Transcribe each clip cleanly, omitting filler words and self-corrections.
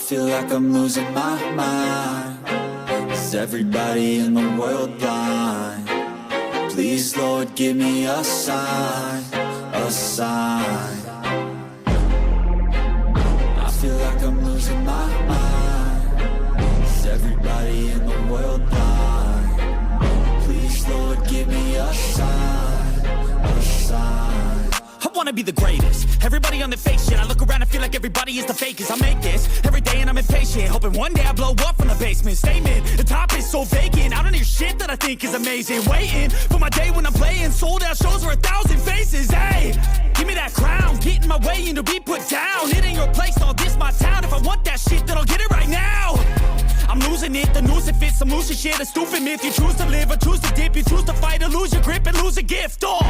feel like I'm losing my mind. Is everybody in the world blind? Please, Lord, give me a sign, a sign. I feel like I'm losing my mind. Is everybody in the world blind? Please, Lord, give me a sign, a sign. I wanna be the greatest. Everybody on the fake shit. I look around and feel like everybody is the fakest. I make this every day and I'm impatient, hoping one day I blow up from the basement. Statement, the top is so vacant. I don't hear shit that I think is amazing. Waiting for my day when I'm playing sold out shows for 1,000 faces. Hey, give me that crown, get in my way and to be put down. It ain't your place, no, this my town. If I want that shit, then I'll get it right now. I'm losing it, the noose it fits, some losing shit, a stupid myth. You choose to live or choose to dip, you choose to fight or lose your grip and lose a gift. Oh,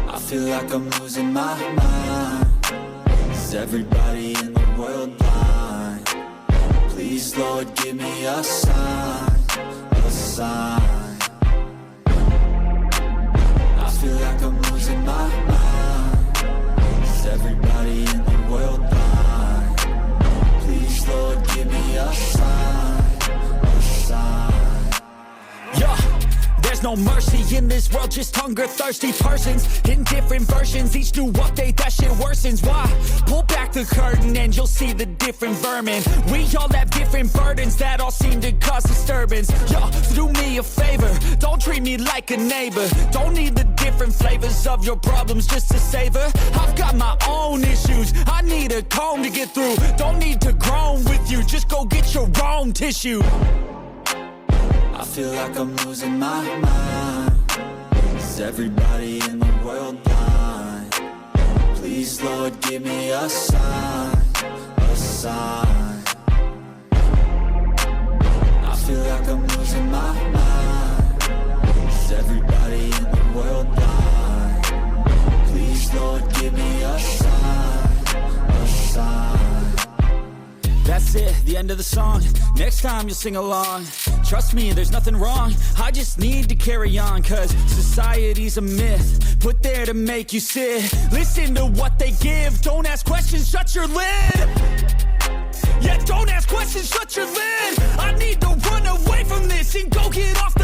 I feel like I'm losing my mind. Is everybody in the world blind? Please, Lord, give me a sign, a sign. I feel like I'm losing my mind. Is everybody in the world blind? Please, Lord, give me a sign, a sign. yeah. There's no mercy in this world, just hunger-thirsty persons in different versions. Each new update, that shit worsens. Why? Pull back the curtain and you'll see the different vermin. We all have different burdens that all seem to cause disturbance. Yo, do me a favor, don't treat me like a neighbor. Don't need the different flavors of your problems just to savor. I've got my own issues, I need a comb to get through. Don't need to groan with you, just go get your own tissue. I feel like I'm losing my mind. Is everybody in the world blind? Please, Lord, give me a sign, a sign. I feel like I'm losing my mind. Is everybody in the world blind? Please, Lord, give me a sign, a sign. That's it, the end of the song. Next time you'll sing along. Trust me, there's nothing wrong. I just need to carry on, cause society's a myth put there to make you sit. Listen to what they give. Don't ask questions, shut your lid. Yeah, don't ask questions, shut your lid. I need to run away from this and go get off the